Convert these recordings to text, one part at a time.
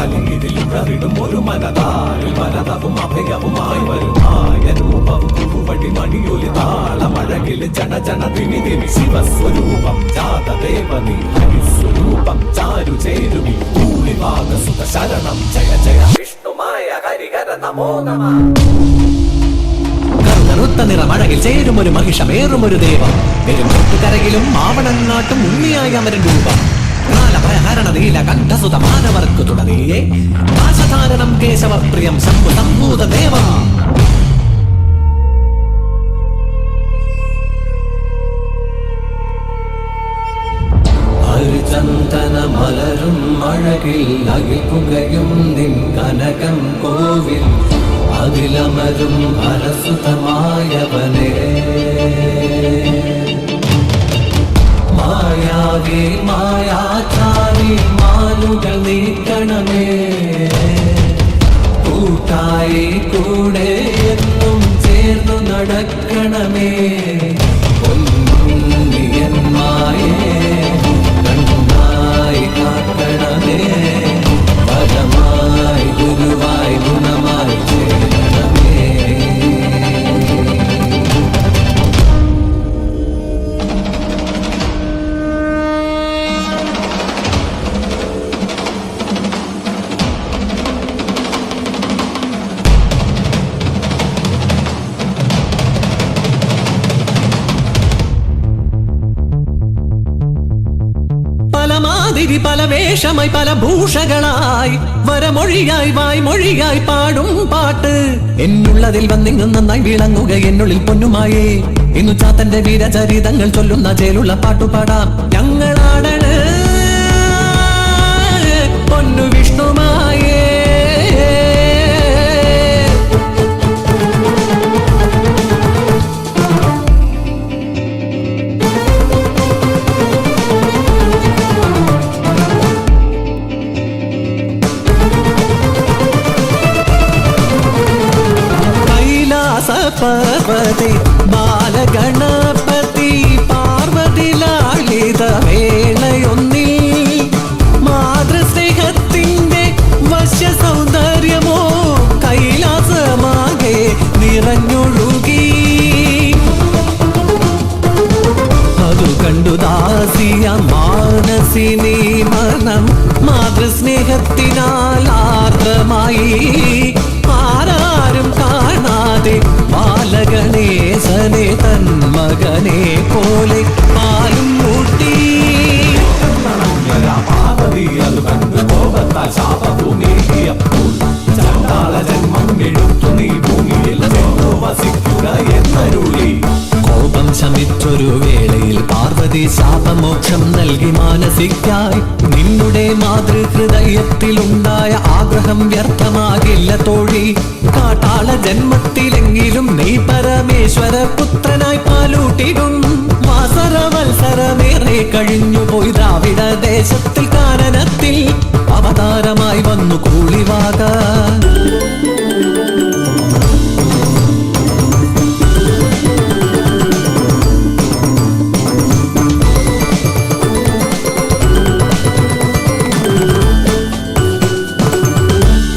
കലിങ്ങിതിലുഴറിടും ഒരു മനതാരിൽ വലതവും അഭയവുമായി വരുമായ രൂപവും കുറുവടി മണിയൊലി താളമഴകിൽ ജന ജന തിമി തിമി ശിവസ്വരൂപം ജാതദേവനി ഹരിസ്വരൂപം ചാരു ചേരുവി ഭൂമിഭാഗസുത ശരണം ജയ ജയ വിഷ്ണുമായ ഹരിഹര നമോ നമഃ. കറുത്ത നിറമഴകിൽ ചേരും ഒരു മഹിഷമേറും ഒരു ദേവം പെരുമ്പൊട്ടുകരയിലും മാവണങ്ങാട്ടും ഉണ്ണിയായി അമരൻ രൂപം കാലഭയഹരണ നീല കണ്ഠസുത മാനവർക്കു തുടങ്ങിയേ കാശധാരണം കേശവപ്രിയം ശംഭു സംഭൂത ദേവം. ചന്ദന മലരും അഴകിൽ അകിൽ പുകയും നിൻ കനകം കോവിൽ അതിലമരും ഹരസുതമായവനേ മായാവി മായാചാരി മാനുകൾ നീക്കണമേ കൂട്ടായി കൂടെ എന്നും ചേർന്നു നടക്കണമേ പൊന്നിയന്മായേ കണ്ണായി കാക്കണമേ പരമായി ഗുരുവായി ഗുണമായി ചേരണമേ. പല വേഷമായി പല ഭൂഷകളായി വരമൊഴിയായി വായ്മൊഴിയായി പാടും പാട്ട് എന്നുള്ളതിൽ വന്നിങ്ങു നന്നായി വിളങ്ങുക എന്നുള്ളിൽ പൊന്നുമായേ ഇന്നു ചാത്തന്റെ വീരചരിതങ്ങൾ ചൊല്ലുന്ന ചേലുള്ള പാട്ടുപാടാം ഞങ്ങളാടണ് പൊന്നു വിഷ്ണുമായേ. പാർവതി ബാലഗണപതി പാർവതി ലാളിത വേളയൊന്നിൽ മാതൃസ്നേഹത്തിന്റെ വശ്യ സൗന്ദര്യമോ കൈലാസമാകെ നിറഞ്ഞൊഴുകി അതു കണ്ടു ദാസിയ മാനസിനി മനം മാതൃസ്നേഹത്തിനാൽ ആർദ്രമായി ആരാരും കാണാതെ ബാലഗണേശനെ തൻ മകനെ പോലെ പാലും മൂട്ടി കോപം ശമിച്ചൊരു വേളയിൽ പാർവതി ശാപമോക്ഷം നൽകി മാനസിക്കായി നിന്നുടെ മാതൃഹൃദയത്തിലുണ്ടായ ആഗ്രഹം വ്യർത്ഥമാകില്ല തോഴി കാട്ടാള ജന്മത്തിലെങ്കിലും നീ പരമേശ്വര പുത്രനായി പാലൂട്ടിടും വാസരവത്സരമേറെ കഴിഞ്ഞുപോയി ദ്രാവിഡ ദേശത്തിൽ കാനനത്തിൽ അവതാരമായി വന്നു കൂളിവാക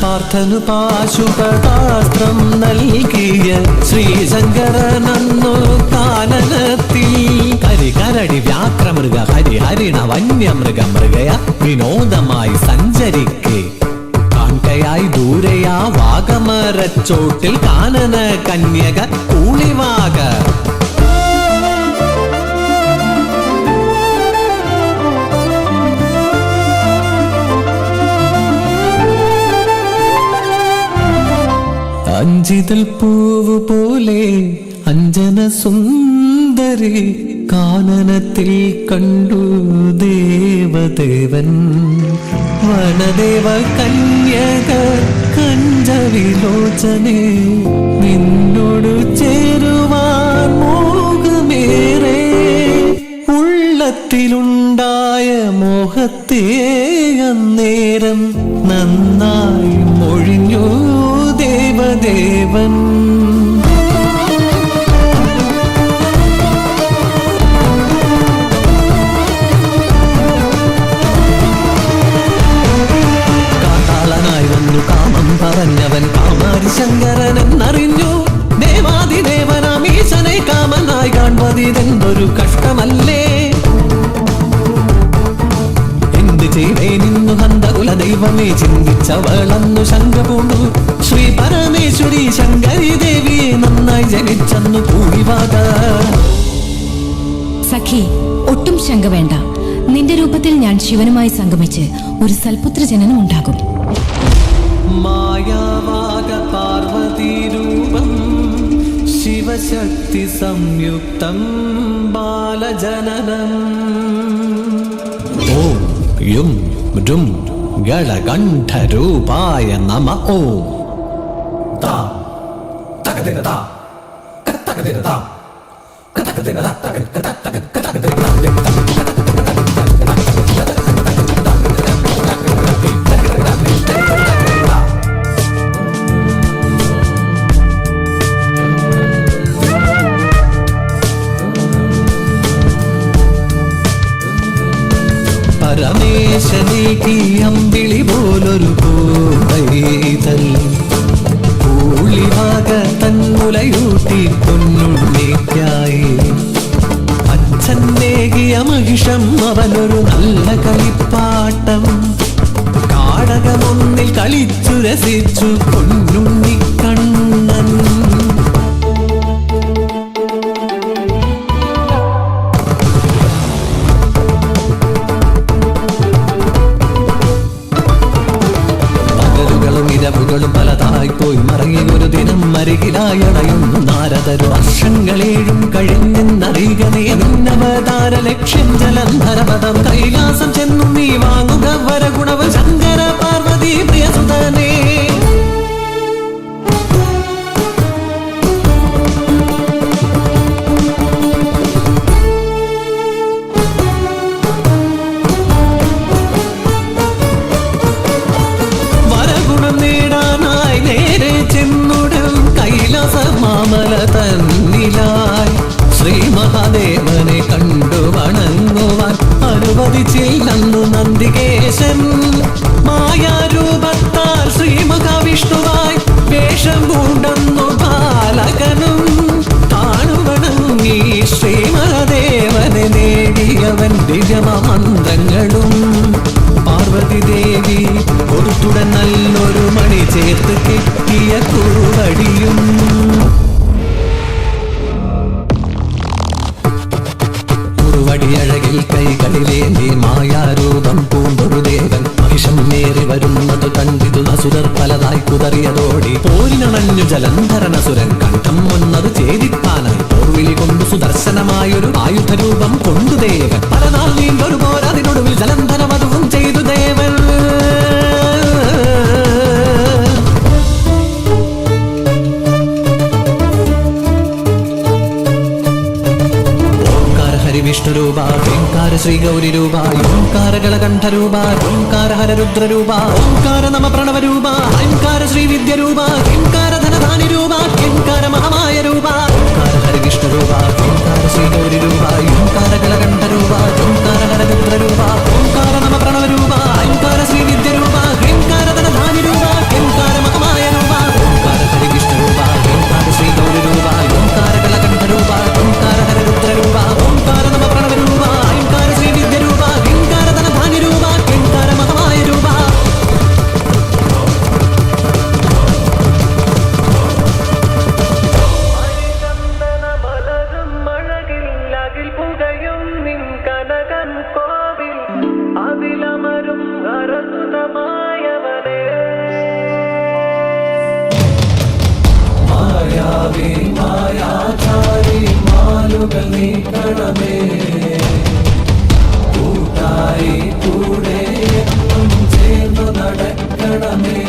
പാർത്ഥനു പാശുപതാസ്ത്രം നൽകിയ ശ്രീശങ്കരനന്നു കാനനത്തിൽ കരികരടി വ്യാക്രമൃഗ ഹരിഹരിണ വന്യമൃഗ മൃഗയ വിനോദമായി സഞ്ചരിക്കെ കാൺകയായി ദൂരയാ വാഗമരച്ചോട്ടിൽ കാനന കന്യക കൂളിവാക അഞ്ചിതൽ പൂവ് പോലെ അഞ്ജന സുന്ദരി കാനനത്തിൽ കണ്ടു ദേവദേവൻ വനദേവ കന്യക കഞ്ചവിലോചനെ നിന്നോടു ചേരുവാൻ മോഹമേറെ ഉള്ളത്തിലുണ്ടായ മോഹത്തെ അന്നേരം നന്നായി മൊഴിഞ്ഞു ദേവദേവൻ കാട്ടാള മാത്രമേ ചിന്തിച്ചവളന്നു ശങ്ക പൂണ്ടു. ശ്രീ പരമേശ്വരി ശങ്കരി ദേവിയെ നന്നായി ജനിച്ചെന്നു പൂവിവാദ. സഖി, ഒട്ടും ശങ്ക വേണ്ട. നിന്റെ രൂപത്തിൽ ഞാൻ ശിവനുമായി സംഗമിച്ച് ഒരു സൽപുത്ര ജനനം ഉണ്ടാകും. മായാവാക പാർവതി രൂപം ശിവശക്തി സംയുക്തം ബാലജനനം. ഓം യും രും ഗളകണ്ഠരൂപായ നമ. ഓം താ തകദിന താ തകദിന താ തകദിന താ തകദിന പരമേശനീക്കി അമ്പിളി പോലൊരു പൂവൈതൽ പൂളിവാക തന്മുലയൂട്ടി പൊന്നുണ്ണിക്കായി. അച്ഛനേകിയ മഹിഷം അവനൊരു നല്ല കളിപ്പാട്ടം. കാടകമൊന്നിൽ കളിച്ചു രസിച്ചു പൊന്നുണ്ണിക്കണ്ണൻ. ഇരവുകളും പലതായി പോയി മറങ്ങി ഒരു ദിനം അരികിലായണയുന്നു നാരദരു. വർഷങ്ങളേഴും കഴിഞ്ഞെന്നറിയുകനേ നിന്നവതാര ലക്ഷ്യം ജലന്ധരപദം. കൈലാസം ചെന്നു നീ വാങ്ങുക വരഗുണവ് ശങ്കര പാർവതി പ്രിയസുതനേ. മാമല തന്നിലായി ശ്രീ മഹാദേവനെ കണ്ടു വണങ്ങുവാൻ അനുവദിച്ചില്ലെന്നു നന്ദികേശൻ. മായാരൂപത്താൽ ശ്രീ മഹാവിഷ്ണുവായി വേഷം പൂണ്ടെന്നു ബാലകനും. കാണുവണങ്ങി ശ്രീ മഹാദേവനെ നേടിയവൻ ദിവ്യമന്ത്രങ്ങളും. പാർവതി ദേവി കൊടുത്തുടൻ നല്ലൊരു മണി ചേർത്ത് കെട്ടിയ കുറുവടിയും. കുറുവടിയഴകിൽ കൈകളിലേന്തി മായാരൂപം പൂണ്ടൊരു ദേവൻ. മഹിഷം നേറി വരുന്നത് കണ്ടിതു അസുരർ പലതായി കുതറിയതോടി. പോരിനണഞ്ഞു ജലന്ധരനസുരൻ കണ്ഠം ഒന്നത് ഛേദിപ്പാനായി പോർവിളി കൊണ്ടു സുദർശനമായൊരു ആയുധരൂപം കൊണ്ടു ദേവൻ. പലനാൾ നീണ്ടൊരു പോരതിനൊടുവിൽ ജലന്ധരമതുവും ചെയ്തു ദേവൻ. വിഷ്ണുരൂപ ഓംകാര ശ്രീ ഗൗരി രൂപ ഓംകാര ഗളകണ്ഠരൂപ ഓംകാര ഹരരുദ്രരൂപ ഓംകാര നമ പ്രണവരൂപ ഓംകാര ശ്രീ വിദ്യരൂപ ഓംകാര ധനധാനി രൂപ ഓംകാര മഹാമായ രൂപ ഓംകാര ഹരിവിഷ്ണുരൂപ ഓംകാര ശ്രീ ഗൗരി രൂപ ഓംകാര ഗളകണ്ഠരൂപ ഓംകാര ഹരരുദ്രരൂപ ഓംകാര നമ പ്രണവരൂപ ഓംകാര ശ്രീ വിദ്യരൂപ ഓംകാര ധനധാനി രൂപ ഓംകാര മഹാമായ രൂപ ഓംകാര ഹരിവിഷ്ണുരൂപ ഓംകാര ശ്രീ ഗൗരി രൂപ ഓംകാര ഗളകണ്ഠരൂപ ഓംകാര ഹരരുദ്രരൂപ ഓംകാര നമ പ്രണവരൂപ ഓംകാര ശ്രീ വിദ്യരൂപ ഓംകാര ധനധാനി രൂപ ഓംകാര മഹാമായ രൂപ. മായാവി മായാചാരി മാലുകൾ നീക്കണമേ. കൂട്ടായി കൂടെ എന്നും ചേർന്നു നടക്കണമേ.